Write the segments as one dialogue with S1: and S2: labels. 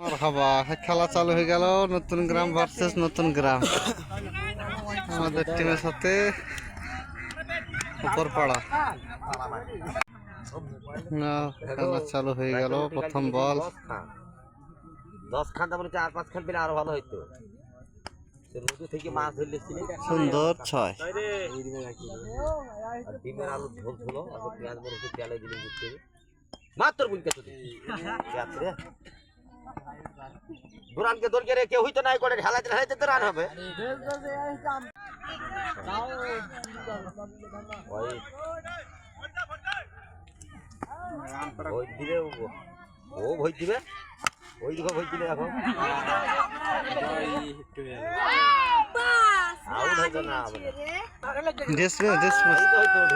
S1: মারহাবা, খেলা চালু হয়ে গেল। নতুন গ্রাম ভার্সেস নতুন গ্রাম। আমাদের টিমের সাথে উপরপাড়া। খেলা চালু হয়ে গেল। প্রথম বল
S2: 10 খান, তার মানে 4-5 খান পেলে আরো ভালো হইতো। নদী থেকে মাছ ধরলে
S1: সুন্দর 6।
S2: ডিমের আলু ঝোল ঝোল, পেঁয়াজ মরিচ তেলে দিলে বুঝতে মাত্র বুঝতে দুরানকে দরকে রে কেউ হইতো নাই করে ঢালাইতে ঢালাইতে তো রান হবে। ওই দিবে ও ভই দিবে, ওই দিকে ভই দিলে এখন আউট হইতো না।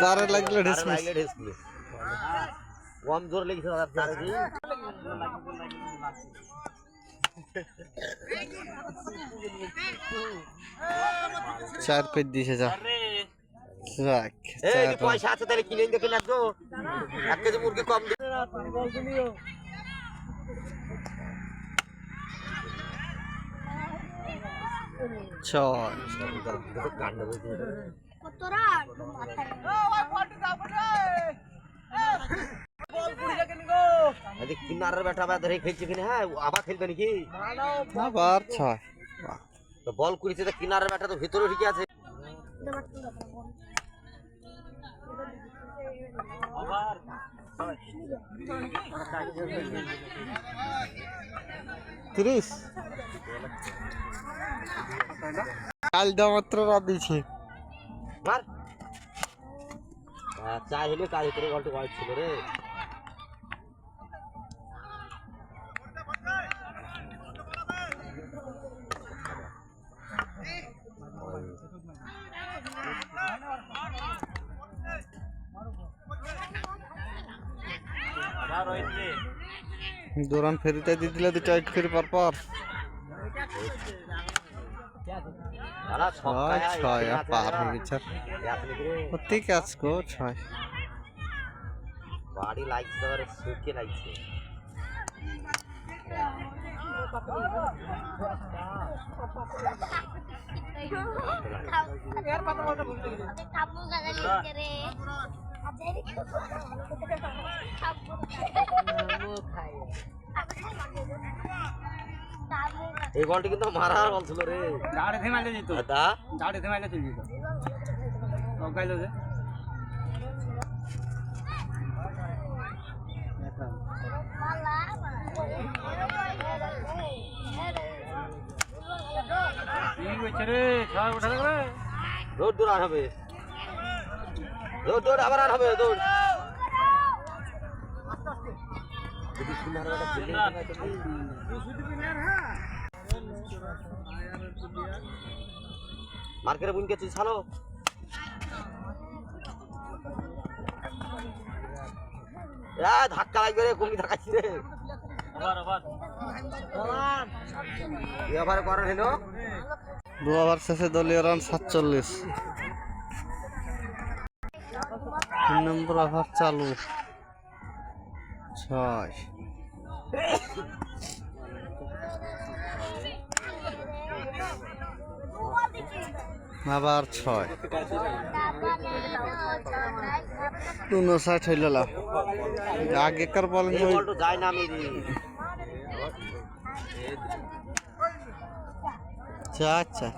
S1: তারে লাগলে
S2: কম জোর লেগেছে তারে দি
S1: 4 পেট দিছে যা। রাখ
S2: এই পয়সা আছে তাহলে কিনে দেখে না তো 1 কেজি মুরগি কম দি। কিনারের বেটা ধরে খেলছে কিনা, হ্যাঁ আবার খেলবে নাকি
S1: আবার 6।
S2: তো বল করেছে তো কিনারের বেটা তো ভিতরে ঢুকে আছে।
S1: কাল দা মাত্র রাত দিছে
S2: মার চাই হলে কাল ভিতরে বলটা ওয়াইড ছিল রে।
S1: দৌড়ান ফেরিতে দিয়ে দিলে 2 টাইট করে পর পার হয়ে গেছে। ঠিক আছে গো 6
S2: বাড়ি লাগছে ধরে সুকে লাগছে। এই বলটি কিন্তু মারার বল ছিল রে।
S3: দাঁড়ে থেমাইলে যেত, দাঁড়ে থেমাইলে চলে যেত। গাইলো যে
S2: দৌড় দৌড় আর হবে, দৌড় দৌড় আবার আর হবে, দৌড় মার্কেটে বুন গেছিস ছাড়ো। ধাক্কা লাগবে রে, কুমি ধাক্কাচ্ছি রে। এবার করার হলো
S1: 2 ওভার শেষে দলীয় রান 47। 3 নম্বর ওভার চালু 6। আবার 6। 59 হইল। আগেকার বল
S2: যায় না আমি
S1: আচ্ছা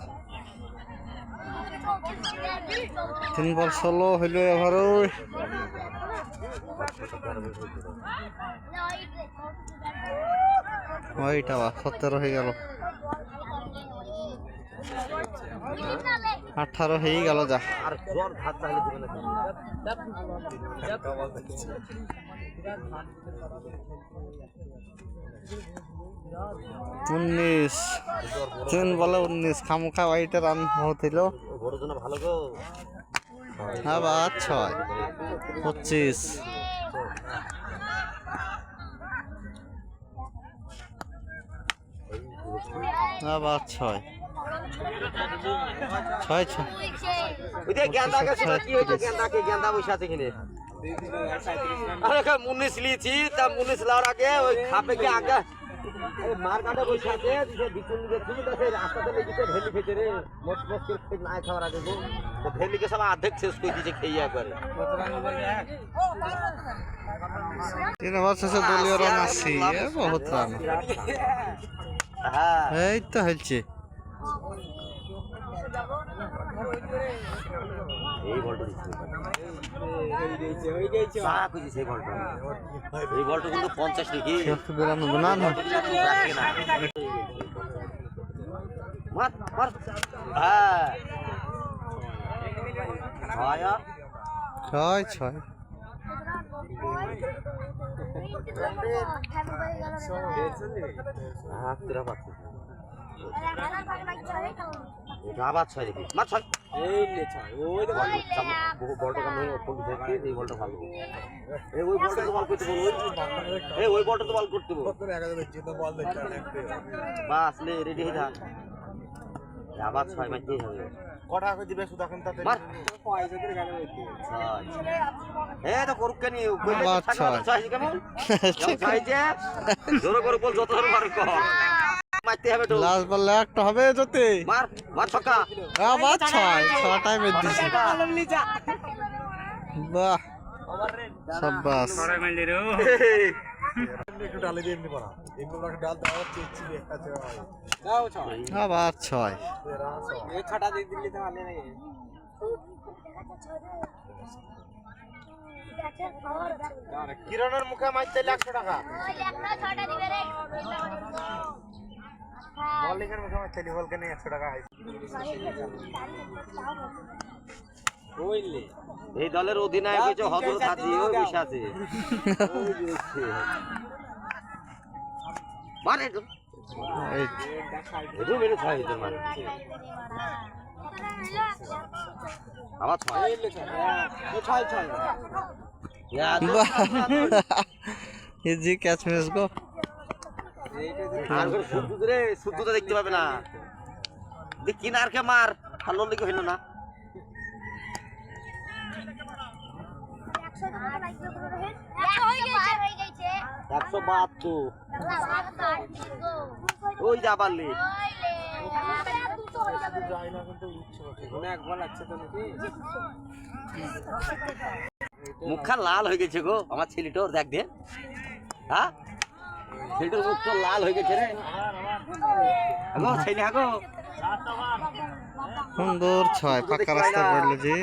S1: 3 বল 16 হইল। এবার ওইটা 17 হয়ে গেল। 18 হয়ে গেল যা।
S2: আর জোর ভাত তাহলে দিবে না।
S1: 19 3 বলে 19। খামুখা ওইটা রান হছিল।
S2: বড় জন্য ভালো গো।
S1: আবার 6 25। আবার 6 6 6।
S2: ওইটা গেন্দাকে কি হইছে? গেন্দা বসে আছে কিনে। আরে মুনিশ লিছি তা মুনিশ লাওয়ার আগে ওই খাপে কি আগে এই মার কাঁধে বসে আছে সে বিচুন দেখছিস তো সেই রাস্তাতে লেগেছে ভেলি খেতে রে মোট মোট করে না খাওয়ার আগে তো ভেলিকে সব অর্ধেক শেষ করে দিয়েছে খেয়ে একবারে
S1: 3 ওভার শেষে দলীয় রান 80 বহুত রান
S2: হ্যাঁ
S1: এই তো হচ্ছে
S2: এই বলটা দিচ্ছে চা খুঁজি সেই বলটা এই বলটা কিন্তু 50 নাকি
S1: 92 না না
S2: মার মার হ্যাঁ আয়া
S1: 6
S2: হাত তেরা পাচ্ছে এটা আবার 6 দেখি মার 6 এই লে 6 ওই তো বলটা কামে ওপর দেখতে এই বলটা ভালো এই ওই বলটা তো বল করতে বল এই ওই বলটা তো বল করতে বল বাস লে রেডি হয়ে থাক আবার 6 মারতেই হবে
S3: কটা করে দিবে শুধু এখন তাতে
S2: মার
S3: পয়সা দিয়ে গালে হইছে
S2: এই তো করুক কেন কইলে
S1: আবার
S2: থাকবে
S1: ছয়।
S2: 6 কেমন চাইছে জোরে করে বল যত জোরে মার কর মারতে হবে তো
S1: লাস্ট বলে একটা হবে যদি
S2: মার মার ছক্কা
S1: আবার 6 টাইমে দিছি বাহ শাবাশ
S3: একটু ডালে দিয়ে এমনি বানা এমনি একটা ডাল দাও চেয়েছি একটা চাই দাও ছয়
S1: আবার 6
S3: এই ছটা দিয়ে দিলি তো ভালো লাগে কিরণের মুখে মাইতে 100 টাকা মল্লিকের মুখে মাইতে বলকে নেই 100 টাকা ওইলে
S2: এই দলের অধিনায়ক হচ্ছে হযরত হাজী ওই বসে আছে মারে তো
S1: এই
S2: এদু মেরে ছয় দিতে মারে আবার ছয়
S3: ছয় ছয়
S1: ইজি ক্যাচ মিস গো
S2: আর করে শুদ্ধ রে শুদ্ধটা দেখতে পাবে না দেখ কিনারকে মার ভালো লিখে হইল না একশো 72 ওই যা পারলি মুখখান লাল হয়ে গেছে গো আমার ছেলেটার দেখ দে হ্যাঁ ছেলেটার মুখ তো লাল হয়ে গেছে রে আগো ছেলে আগো
S1: সুন্দর 6 পাকা রাস্তা পড়লো জি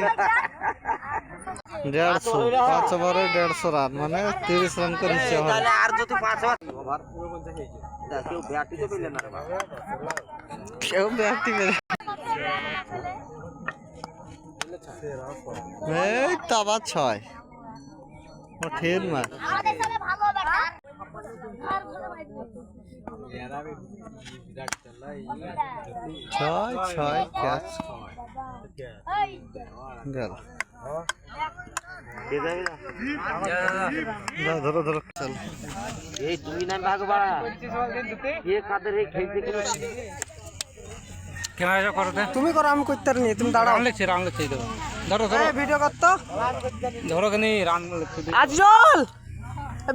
S1: 150 5 ওভারে 150 রান মানে 30 রান করে হিসেব হবে
S2: তাহলে আর যদি 5 ওভার কেউ ব্যাটি তো পেলে না রে বাবা
S1: কেউ ব্যাটি মেরে এই তো আবার 6 ও ঠিন মার 6 ক্যাচ গেল ধরো ধরো চল
S2: এই দুই নাম ভাগ বাড়া এ কাদের এই খেলতে গেল
S4: ক্যামেরা করো দে
S5: তুমি করো আমি করতে পারি তুমি দাঁড়াও
S4: রান লিখছি দেবো ধরো ধরো
S5: ভিডিও করতো
S4: ধরো কেন রান লিখছি
S5: আজল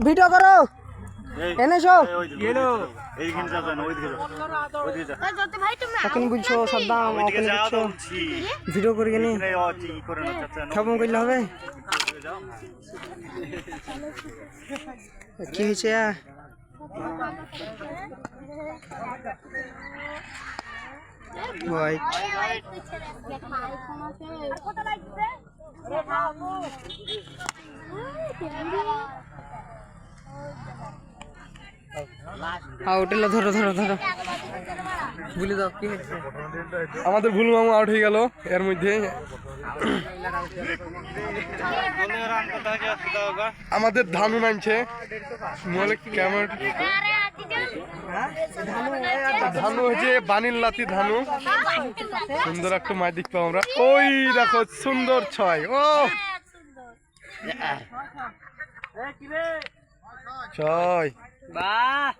S5: ভিডিও করো এনেছো এখন বুঝছো সাদ্দাম এখন বুঝছো ভিডিও করি নি কেমন করলে হবে কি হয়েছে হোয়াইট আউটেলা ধরো ধরো ধরো ভুলে দাও কি হয়েছে
S6: আমাদের ভুল মামু আউট হয়ে গেল এর মধ্যে আমাদের ধানু নামছে কেমন ধানু হচ্ছে বানিল লাতি ধানু সুন্দর একটা মাছ দেখতে আমরা ওই দেখো সুন্দর 6 ও 6
S5: বাহ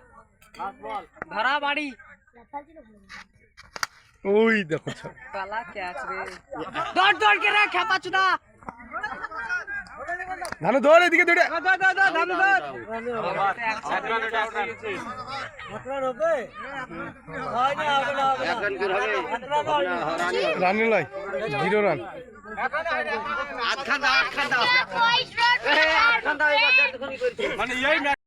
S5: ধরা বাড়ি
S6: ওই দেখো 6
S5: পালা ক্যাচ রে দৌড় দৌড় के रे খেপা চুদা
S6: ধানু ধর এদিকে দুইটা রানি লয় 0 রান
S2: আটখান দাও